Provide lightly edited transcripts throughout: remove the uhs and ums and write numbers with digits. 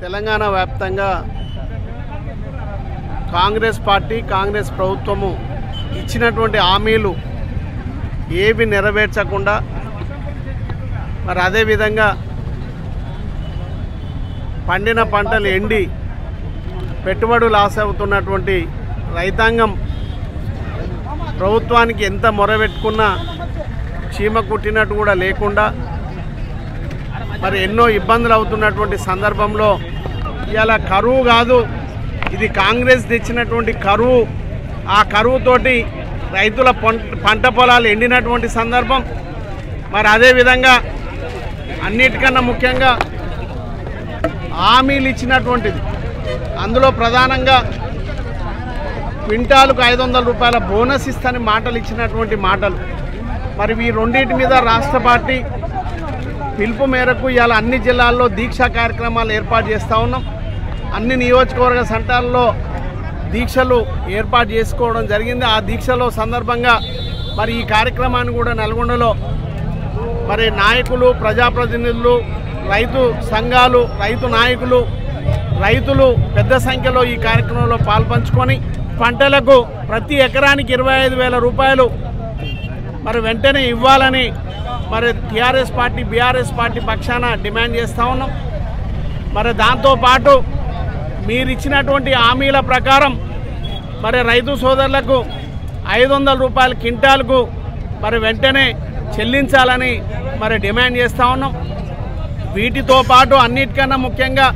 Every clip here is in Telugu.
తెలంగాణ వ్యాప్తంగా కాంగ్రెస్ పార్టీ కాంగ్రెస్ ప్రభుత్వము ఇచ్చినటువంటి హామీలు ఏవి నెరవేర్చకుండా మరి అదే విధంగా పండిన పంటలు ఎండి పెట్టుబడులు లాస్ అవుతున్నటువంటి రైతాంగం ప్రభుత్వానికి ఎంత మొరబెట్టుకున్నా చీమ కుట్టినట్టు కూడా లేకుండా మరి ఎన్నో ఇబ్బందులు అవుతున్నటువంటి సందర్భంలో ఇవాళ కరువు కాదు, ఇది కాంగ్రెస్ తెచ్చినటువంటి కరువు. ఆ కరువుతోటి రైతుల పంట పొలాలు ఎండినటువంటి సందర్భం. మరి అదేవిధంగా అన్నిటికన్నా ముఖ్యంగా హామీలు ఇచ్చినటువంటిది, అందులో ప్రధానంగా క్వింటాలకు 500 రూపాయల బోనస్ ఇస్తని మాటలు ఇచ్చినటువంటి మాటలు. మరి ఈ రెండింటి మీద రాష్ట్ర పార్టీ పిలుపు మేరకు ఇవాళ అన్ని జిల్లాల్లో దీక్షా కార్యక్రమాలు ఏర్పాటు చేస్తూ ఉన్నాం. అన్ని నియోజకవర్గ సెంటర్లలో దీక్షలు ఏర్పాటు చేసుకోవడం జరిగింది. ఆ దీక్షలో సందర్భంగా మరి ఈ కార్యక్రమాన్ని కూడా నల్గొండలో మరి నాయకులు, ప్రజాప్రతినిధులు, రైతు సంఘాలు, రైతు నాయకులు, రైతులు పెద్ద సంఖ్యలో ఈ కార్యక్రమంలో పాల్పంచుకొని పంటలకు ప్రతి ఎకరానికి 25,000 రూపాయలు మరి వెంటనే ఇవ్వాలని మరి టీఆర్ఎస్ పార్టీ బీఆర్ఎస్ పార్టీ పక్షాన డిమాండ్ చేస్తూ ఉన్నాం. మరి దాంతోపాటు మీరు ఇచ్చినటువంటి హామీల ప్రకారం మరి రైతు సోదరులకు 500 రూపాయల క్వింటాల్కు మరి వెంటనే చెల్లించాలని మరి డిమాండ్ చేస్తూ ఉన్నాం. వీటితో పాటు అన్నిటికన్నా ముఖ్యంగా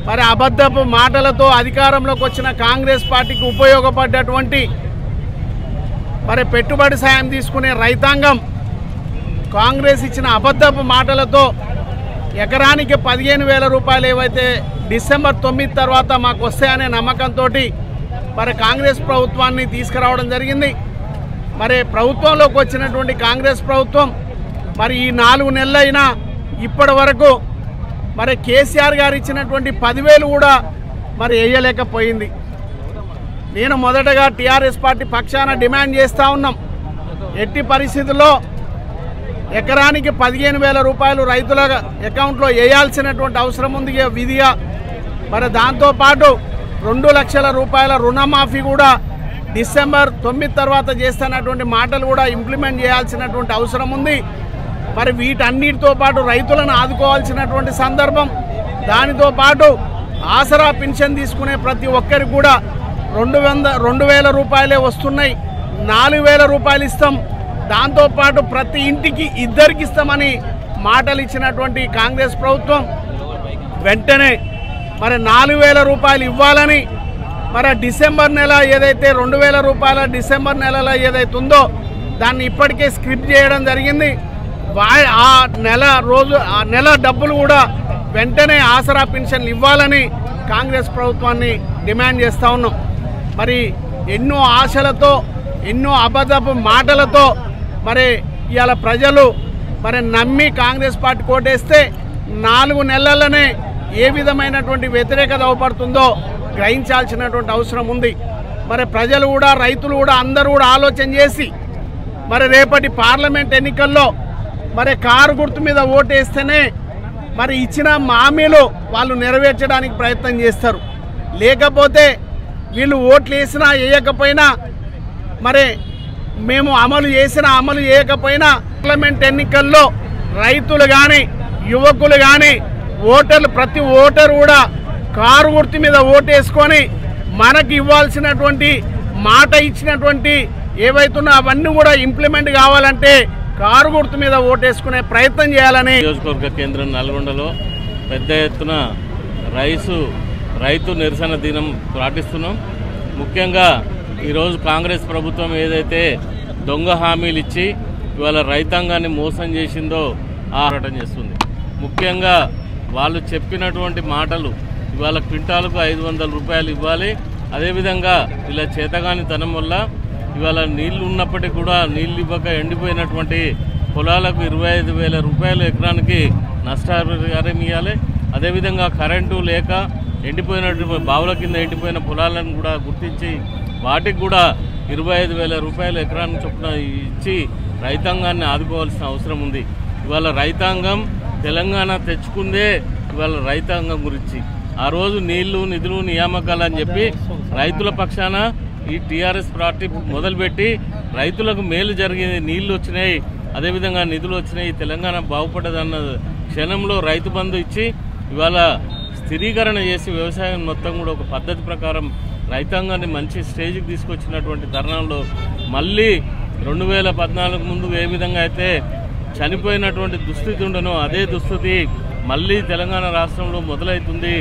మరి అబద్ధపు మాటలతో అధికారంలోకి వచ్చిన కాంగ్రెస్ పార్టీకి ఉపయోగపడ్డటువంటి మరి పెట్టుబడి సాయం తీసుకునే రైతాంగం కాంగ్రెస్ ఇచ్చిన అబద్ధపు మాటలతో ఎకరానికి 15,000 రూపాయలు ఏవైతే డిసెంబర్ 9 తర్వాత మాకు వస్తాయనే నమ్మకంతో మరి కాంగ్రెస్ ప్రభుత్వాన్ని తీసుకురావడం జరిగింది. మరి ప్రభుత్వంలోకి వచ్చినటువంటి కాంగ్రెస్ ప్రభుత్వం మరి ఈ 4 నెలలైనా ఇప్పటి వరకు మరి కేసీఆర్ గారు ఇచ్చినటువంటి 10,000 కూడా మరి వేయలేకపోయింది. నేను మొదటగా టీఆర్ఎస్ పార్టీ పక్షాన డిమాండ్ చేస్తూ ఉన్నాం, ఎట్టి పరిస్థితుల్లో ఎకరానికి 15,000 రూపాయలు రైతుల అకౌంట్లో వేయాల్సినటువంటి అవసరం ఉంది విధిగా. మరి దాంతోపాటు 2 లక్షల రూపాయల రుణమాఫీ కూడా డిసెంబర్ 9 తర్వాత చేస్తున్నటువంటి మాటలు కూడా ఇంప్లిమెంట్ చేయాల్సినటువంటి అవసరం ఉంది. మరి వీటన్నిటితో పాటు రైతులను ఆదుకోవాల్సినటువంటి సందర్భం. దానితో పాటు ఆసరా పెన్షన్ తీసుకునే ప్రతి ఒక్కరికి కూడా 2,000 రూపాయలే వస్తున్నాయి, 4,000 రూపాయలు ఇస్తాం. దాంతోపాటు ప్రతి ఇంటికి 2 ఇస్తామని మాటలు ఇచ్చినటువంటి కాంగ్రెస్ ప్రభుత్వం వెంటనే మరి 4,000 రూపాయలు ఇవ్వాలని మరి డిసెంబర్ నెల ఏదైతే 2,000 రూపాయల డిసెంబర్ నెలలో ఏదైతే ఉందో దాన్ని ఇప్పటికే స్క్రిప్ట్ చేయడం జరిగింది. ఆ నెల డబ్బులు కూడా వెంటనే ఆసరా పెన్షన్లు ఇవ్వాలని కాంగ్రెస్ ప్రభుత్వాన్ని డిమాండ్ చేస్తూ ఉన్నాం. మరి ఎన్నో ఆశలతో ఎన్నో అబద్ధపు మాటలతో మరి ఇవాళ ప్రజలు మరి నమ్మి కాంగ్రెస్ పార్టీ కోటేస్తే 4 నెలల్లోనే ఏ విధమైనటువంటి వ్యతిరేకత అవపడుతుందో గ్రహించాల్సినటువంటి అవసరం ఉంది. మరి ప్రజలు కూడా రైతులు కూడా అందరూ కూడా ఆలోచన చేసి మరి రేపటి పార్లమెంట్ ఎన్నికల్లో మరి కారు గుర్తు మీద ఓటేస్తేనే మరి ఇచ్చిన హామీలు వాళ్ళు నెరవేర్చడానికి ప్రయత్నం చేస్తారు. లేకపోతే వీళ్ళు ఓట్లు వేసినా వేయకపోయినా మరి మేము అమలు చేసినా అమలు చేయకపోయినా పార్లమెంట్ ఎన్నికల్లో రైతులు కానీ యువకులు కానీ ఓటర్లు ప్రతి ఓటరు కూడా కారు గుర్తు మీద ఓటేసుకొని మనకి ఇవ్వాల్సినటువంటి మాట ఇచ్చినటువంటి ఏవైతున్నా అవన్నీ కూడా ఇంప్లిమెంట్ కావాలంటే కారు గుర్తు మీద ఓటేసుకునే ప్రయత్నం చేయాలని నియోజకవర్గ కేంద్రం నల్గొండలో పెద్ద ఎత్తున రైతు నిరసన దినం పాటిస్తున్నాం. ముఖ్యంగా ఈరోజు కాంగ్రెస్ ప్రభుత్వం ఏదైతే దొంగ హామీలు ఇచ్చి ఇవాళ రైతాంగాన్ని మోసం చేసిందో పోరాటం చేస్తుంది. ముఖ్యంగా వాళ్ళు చెప్పినటువంటి మాటలు ఇవాళ క్వింటాలకు 500 రూపాయలు ఇవ్వాలి. అదేవిధంగా ఇలా చేతగానితనం వల్ల ఇవాళ నీళ్లు ఉన్నప్పటికీ కూడా నీళ్ళు ఇవ్వక ఎండిపోయినటువంటి పొలాలకు 25,000 రూపాయలు ఎకరానికి నష్టపరిహారం ఇవ్వాలి. అదేవిధంగా కరెంటు లేక ఎండిపోయినటువంటి బావుల కింద ఎండిపోయిన పొలాలను కూడా గుర్తించి వాటికి కూడా 25,000 రూపాయలు ఎకరానికి చొప్పున ఇచ్చి రైతాంగాన్ని ఆదుకోవాల్సిన అవసరం ఉంది. ఇవాళ రైతాంగం తెలంగాణ తెచ్చుకుందే ఇవాళ రైతాంగం గురించి. ఆ రోజు నీళ్లు నిధులు నియామకాలు అని చెప్పి రైతుల పక్షాన ఈ టీఆర్ఎస్ పార్టీ మొదలుపెట్టి రైతులకు మేలు జరిగింది, నీళ్లు వచ్చినాయి, అదేవిధంగా నిధులు వచ్చినాయి, తెలంగాణ బాగుపడ్డదన్న క్షణంలో రైతు బంధు ఇచ్చి ఇవాళ స్థిరీకరణ చేసి వ్యవసాయం మొత్తం కూడా ఒక పద్ధతి ప్రకారం రైతాంగాన్ని మంచి స్టేజ్కి తీసుకొచ్చినటువంటి తరుణంలో మళ్ళీ 2014 ముందు ఏ విధంగా అయితే చనిపోయినటువంటి దుస్థితి ఉండనో అదే దుస్థితి మళ్ళీ తెలంగాణ రాష్ట్రంలో మొదలవుతుంది.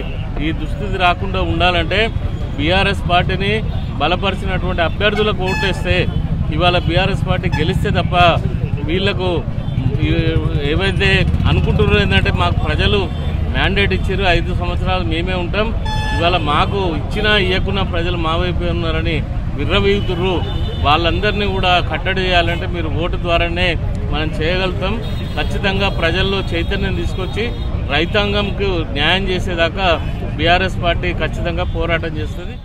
ఈ దుస్థితి రాకుండా ఉండాలంటే బీఆర్ఎస్ పార్టీని బలపరిచినటువంటి అభ్యర్థులకు ఓటేస్తే ఇవాళ బీఆర్ఎస్ పార్టీ గెలిస్తే తప్ప వీళ్లకు ఏవైతే అనుకుంటున్నారో ఏంటంటే మాకు ప్రజలు మ్యాండేట్ ఇచ్చారు, 5 సంవత్సరాలు మేమే ఉంటాం, ఇవాళ మాకు ఇచ్చినా ఇవ్వకున్నా ప్రజలు మా వైపే ఉన్నారని విర్రవీగుతుర్రు. వాళ్ళందరినీ కూడా కట్టడి చేయాలంటే మీరు ఓటు ద్వారానే మనం చేయగలుగుతాం. ఖచ్చితంగా ప్రజల్లో చైతన్యం తీసుకొచ్చి రైతాంగంకు న్యాయం చేసేదాకా బీఆర్ఎస్ పార్టీ ఖచ్చితంగా పోరాటం చేస్తుంది.